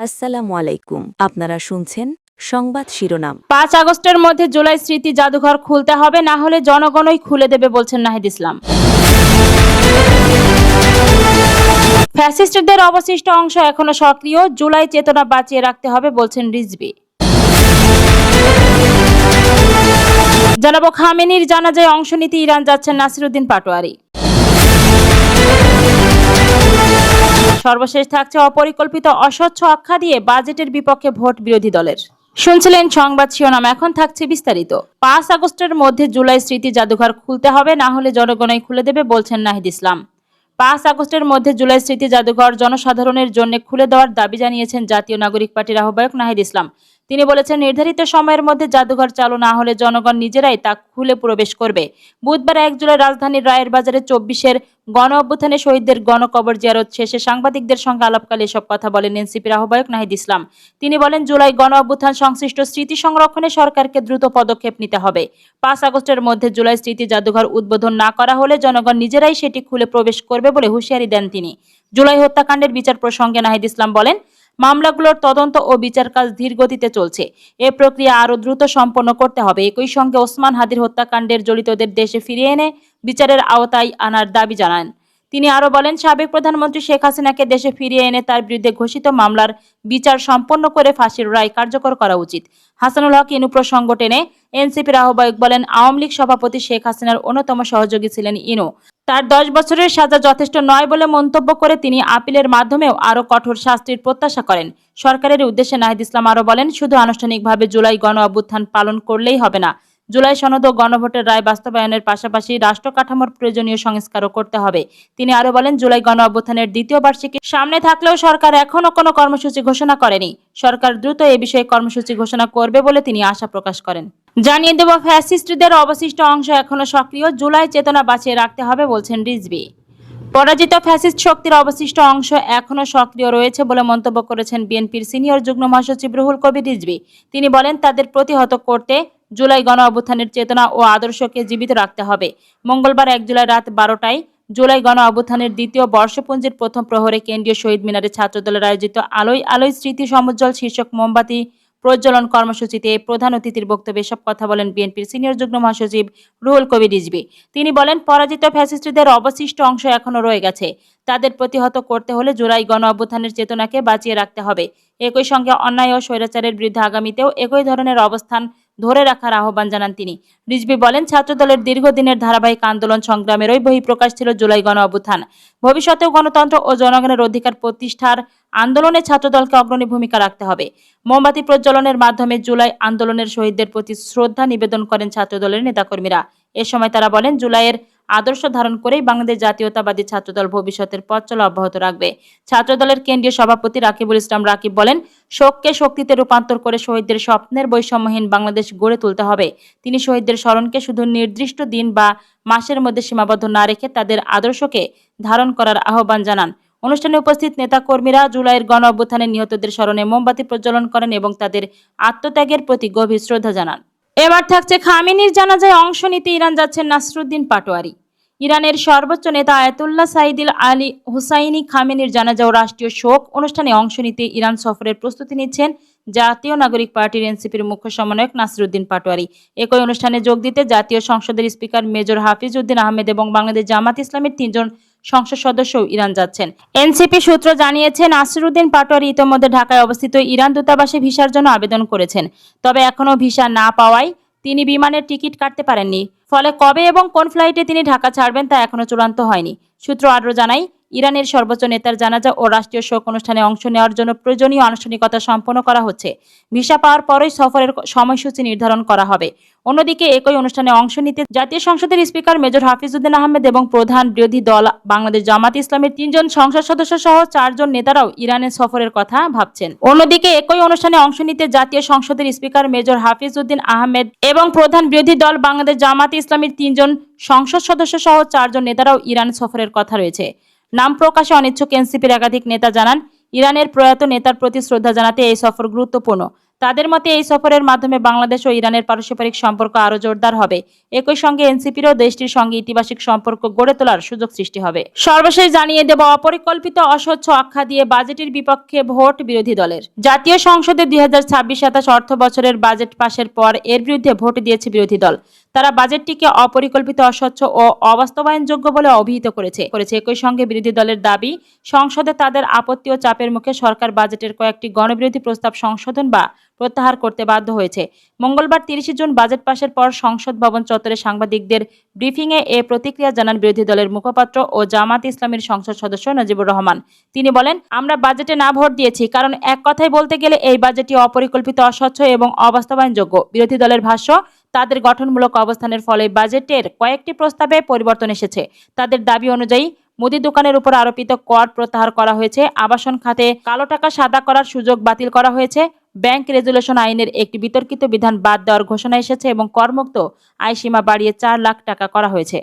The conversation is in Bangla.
আসসালামু আলাইকুম। আপনারা শুনছেন সংবাদ শিরোনাম। ৫ আগস্টের মধ্যে জুলাই স্মৃতি জাদুঘর খুলতে হবে, না হলে জনগণই খুলে দেবে বলছেন নাহিদ ইসলাম। ফ্যাসিস্টদের অবশিষ্ট অংশ এখনো সক্রিয়, জুলাই চেতনা বাঁচিয়ে রাখতে হবে বলছেন রিজভী। জনাব খামেনির জানাজায় অংশ নিতে ইরান যাচ্ছেন নাসিরুদ্দিন পাটোয়ারি। সর্বশেষ থাকছে অপরিকল্পিত অস্বচ্ছ আখ্যা দিয়ে বাজেটের বিপক্ষে ভোট বিরোধী দলের। শুনছিলেন সংবাদ শিরোনাম, এখন থাকছে বিস্তারিত। ৫ আগস্টের মধ্যে জুলাই স্মৃতি জাদুঘর খুলতে হবে, না হলে জনগণই খুলে দেবে বলছেন নাহিদ ইসলাম। ৫ আগস্টের মধ্যে জুলাই স্মৃতি জাদুঘর জনসাধারণের জন্য খুলে দেওয়ার দাবি জানিয়েছেন জাতীয় নাগরিক পার্টির আহ্বায়ক নাহিদ ইসলাম। তিনি বলেছেন, নির্ধারিত সময়ের মধ্যে জাদুঘর চালু না হলে জনগণ নিজেরাই তা খুলে প্রবেশ করবে। বুধবার ১ জুলাই রাজধানীর রায়ের বাজারে ২৪-এর গণ অভ্যুত্থানে শহীদদের গণকবর জিয়ারত শেষে সাংবাদিকদের সঙ্গে আলাপকালে এসব কথা বলেন এনসিপির আহ্বায়ক নাহিদ ইসলাম। তিনি বলেন, জুলাই গণ অভ্যুত্থান সংশ্লিষ্ট স্মৃতি সংরক্ষণে সরকারকে দ্রুত পদক্ষেপ নিতে হবে। ৫ আগস্টের মধ্যে জুলাই স্মৃতি জাদুঘর উদ্বোধন না করা হলে জনগণ নিজেরাই সেটি খুলে প্রবেশ করবে বলে হুঁশিয়ারি দেন তিনি। জুলাই হত্যাকাণ্ডের বিচার প্রসঙ্গে নাহিদ ইসলাম বলেন, মামলাগুলোর তদন্ত ও বিচার কাজ ধীর গতিতে চলছে। এ প্রক্রিয়া আরও দ্রুত সম্পন্ন করতে হবে। একই সঙ্গে ওসমান হাদির হত্যাকাণ্ডের জড়িতদের দেশে ফিরিয়ে এনে বিচারের আওতায় আনার দাবি জানান। তিনি আরও বলেন, সাবেক প্রধানমন্ত্রী শেখ হাসিনাকে দেশে ফিরিয়ে এনে তার বিরুদ্ধে ঘোষিত মামলার বিচার সম্পন্ন করে ফাঁসির রায় কার্যকর করা উচিত। হাসানুল হক ইনু প্রসঙ্গ টেনে এনসিপির আহ্বায়ক বলেন, আওয়ামী লীগ সভাপতি শেখ হাসিনার অন্যতম সহযোগী ছিলেন ইনু। তার ১০ বছরের সাজা যথেষ্ট নয় বলে মন্তব্য করে তিনি আপিলের মাধ্যমেও আরও কঠোর শাস্তির প্রত্যাশা করেন। সরকারের উদ্দেশ্যে নাহিদ ইসলাম আরও বলেন, শুধু আনুষ্ঠানিকভাবে জুলাই গণ অভ্যুত্থান পালন করলেই হবে না। জুলাই সনদ ও গণভোটের রায় বাস্তবায়নের পাশাপাশি রাষ্ট্র কাঠামোর প্রয়োজনীয় সংস্কারও করতে হবে। তিনি আরও বলেন, জুলাই গণ অভ্যুত্থানের দ্বিতীয় বার্ষিকী সামনে থাকলেও সরকার এখনও কোনো কর্মসূচি ঘোষণা করেনি। সরকার দ্রুত এ বিষয়ে কর্মসূচি ঘোষণা করবে বলে তিনি আশা প্রকাশ করেন। জানিয়ে দেব, ফ্যাসিস্টদের অবশিষ্ট অংশ এখনো সক্রিয়, জুলাই চেতনা বাঁচিয়ে রাখতে হবে বলছেন রিজভী। পরাজিত ফ্যাসিস্ট শক্তির অবশিষ্ট অংশ এখনো সক্রিয় রয়েছে বলে মন্তব্য করেছেন বিএনপির সিনিয়র যুগ্ম মহাসচিব রুহুল কবির রিজভী। তিনি বলেন, তাদের প্রতিহত করতে জুলাই গণ অভ্যুত্থানের চেতনা ও আদর্শকে জীবিত রাখতে হবে। মঙ্গলবার ১ জুলাই রাত ১২টায় জুলাই গণ অভ্যুত্থানের দ্বিতীয় বর্ষপঞ্জির প্রথম প্রহরে কেন্দ্রীয় শহীদ মিনারে ছাত্রদলের আয়োজিত আলোয় আলোয় স্মৃতি সমুজ্জ্বল শীর্ষক মোমবাতি প্রজ্বলন কর্মসূচিতে প্রধান অতিথির বক্তব্যে সব কথা বলেন বিএনপির সিনিয়র যুগ্ম মহাসচিব রুহুল কবির রিজভী। তিনি বলেন, পরাজিত ফ্যাসিস্টদের অবশিষ্ট অংশ এখনো রয়ে গেছে। তাদের প্রতিহত করতে হলে জুলাই গণ অভ্যুত্থানের চেতনাকে বাঁচিয়ে রাখতে হবে। একই সঙ্গে অন্যায় ও স্বৈরাচারের বিরুদ্ধে আগামীতেও একই ধরনের অবস্থান ধরে রাখার আহ্বান জানান তিনি। রিজভী বলেন, ছাত্রদলের দীর্ঘদিনের ধারাবাহিক আন্দোলন সংগ্রামেরই বহিঃপ্রকাশ ছিল জুলাই গণ অভ্যুত্থান। ভবিষ্যতেও গণতন্ত্র ও জনগণের অধিকার প্রতিষ্ঠার আন্দোলনে ছাত্রদলকে অগ্রণী ভূমিকা রাখতে হবে। মোমবাতি প্রজ্বলনের মাধ্যমে জুলাই আন্দোলনের শহীদদের প্রতি শ্রদ্ধা নিবেদন করেন ছাত্রদলের নেতাকর্মীরা। এ সময় তারা বলেন, জুলাইয়ের আদর্শ ধারণ করেই বাংলাদেশ জাতীয়তাবাদী ছাত্রদল ভবিষ্যতের পথ চলা অব্যাহত রাখবে। ছাত্রদলের কেন্দ্রীয় সভাপতি রাকিবুল ইসলাম রাকিব বলেন, শোককে শক্তিতে রূপান্তর করে শহীদদের স্বপ্নের বৈষম্যহীন বাংলাদেশ গড়ে তুলতে হবে। তিনি শহীদদের স্মরণকে শুধু নির্দিষ্ট দিন বা মাসের মধ্যে সীমাবদ্ধ না রেখে তাদের আদর্শকে ধারণ করার আহ্বান জানান। অনুষ্ঠানে উপস্থিত নেতাকর্মীরা জুলাইয়ের গণ অভ্যুত্থানে নিহতদের স্মরণে মোমবাতি প্রজ্বলন করেন এবং তাদের আত্মত্যাগের প্রতি গভীর শ্রদ্ধা জানান। এবার থাকছে খামেনির জানাজায় অংশ নিতে ইরান যাচ্ছেন নাসিরুদ্দিন পাটোয়ারি। ইরানের সর্বোচ্চ নেতা আয়াতুল্লাহ সাইদুল আলী হুসাইনি খামেনির জানাজা ও রাষ্ট্রীয় শোক অনুষ্ঠানে অংশ নিতে ইরান সফরের প্রস্তুতি নিচ্ছেন জাতীয় নাগরিক পার্টির এনসিপির মুখ্য সমন্বয়ক নাসিরুদ্দিন পাটোয়ারি। একই অনুষ্ঠানে যোগ দিতে জাতীয় সংসদের স্পিকার মেজর হাফিজ উদ্দিন আহমেদ এবং বাংলাদেশ জামাত ইসলামের ৩ জন সংসদ সদস্যও ইরান যাচ্ছেন। এনসিপি সূত্র জানিয়েছে, নাসিরুদ্দিন পাটোয়ারি ইতোমধ্যে ঢাকায় অবস্থিত ইরান দূতাবাসে ভিসার জন্য আবেদন করেছেন। তবে এখনও ভিসা না পাওয়ায় তিনি বিমানের টিকিট কাটতে পারেননি। ফলে কবে এবং কোন ফ্লাইটে তিনি ঢাকা ছাড়বেন তা এখনও চূড়ান্ত হয়নি। সূত্র আরও জানায়, ইরানের সর্বোচ্চ নেতার জানাজা ও রাষ্ট্রীয় শোক অনুষ্ঠানে অংশ নেওয়ার জন্য প্রয়োজনীয় আনুষ্ঠানিকতা সম্পন্ন করা হচ্ছে। ভিসা পাওয়ার পরই সফরের সময়সূচি নির্ধারণ করা হবে। অন্যদিকে একই অনুষ্ঠানে অংশ নিতে জাতীয় সংসদের স্পিকার মেজর হাফিজ উদ্দিন আহমেদ এবং প্রধান বিরোধী দল বাংলাদেশ জামাত ইসলামের 3 জন সংসদ সদস্য সহ 4 জন নেতারাও ইরানের সফরের কথা ভাবছেন। অন্যদিকে একই অনুষ্ঠানে অংশ নিতে জাতীয় সংসদের স্পিকার মেজর হাফিজ উদ্দিন আহমেদ এবং প্রধান বিরোধী দল বাংলাদেশ জামাত ইসলামের 3 জন সংসদ সদস্য সহ 4 জন নেতারাও ইরান সফরের কথা রয়েছে। নাম প্রকাশে অনিচ্ছুক এনসিপির একাধিক নেতা জানান, ইরানের প্রয়াত নেতার প্রতি শ্রদ্ধা জানাতে এই সফর গুরুত্বপূর্ণ। তাদের মতে এই সফরের মাধ্যমে বাংলাদেশ ও ইরানের পারস্পরিক সম্পর্ক আরও জোরদার হবে। একই সঙ্গে এনসিপিরও দেশটির সঙ্গে ইতিবাচক সম্পর্ক গড়ে তোলার সুযোগ সৃষ্টি হবে। সর্বশেষ জানিয়ে দেব, অপরিকল্পিত অস্বচ্ছ আখ্যা দিয়ে বাজেটের বিপক্ষে ভোট বিরোধী দলের। জাতীয় সংসদে 2026-27 অর্থ বছরের বাজেট পাশের পর এর বিরুদ্ধে ভোট দিয়েছে বিরোধী দল। তারা বাজেটটিকে অপরিকল্পিত, অস্বচ্ছ ও অবাস্তবায়নযোগ্য বলে অভিহিত করেছে। একই সঙ্গে বিরোধী দলের দাবি, সংসদে তাদের আপত্তি ও চাপের মুখে সরকার বাজেটের কয়েকটি গণবিরোধী প্রস্তাব সংশোধন বা প্রত্যাহার করতে বাধ্য হয়েছে। মঙ্গলবার 30 জুন বাজেট পাশের পর সংসদ ভবন চত্বরে সাংবাদিকদের ব্রিফিংয়ে এ প্রতিক্রিয়া জানান বিরোধী দলের মুখপাত্র ও জামাত ইসলামীর সংসদ সদস্য নজিবুর রহমান। তিনি বলেন, আমরা বাজেটে না ভোট দিয়েছি, কারণ এক কথায় বলতে গেলে এই বাজেটটি অপরিকল্পিত, অস্বচ্ছ এবং অবাস্তবায়নযোগ্য। বিরোধী দলের ভাষ্য, তাদের গঠনমূলক অবস্থানের ফলে বাজেটের কয়েকটি প্রস্তাবে পরিবর্তন এসেছে। তাদের দাবি অনুযায়ী মুদি দোকানের উপর আরোপিত কর প্রত্যাহার করা হয়েছে, আবাসন খাতে কালো টাকা সাদা করার সুযোগ বাতিল করা হয়েছে, ব্যাংক রেজুলেশন আইনের একটি বিতর্কিত বিধান বাদ দেওয়ার ঘোষণা এসেছে এবং করমুক্ত আয়সীমা বাড়িয়ে 4 লাখ টাকা করা হয়েছে।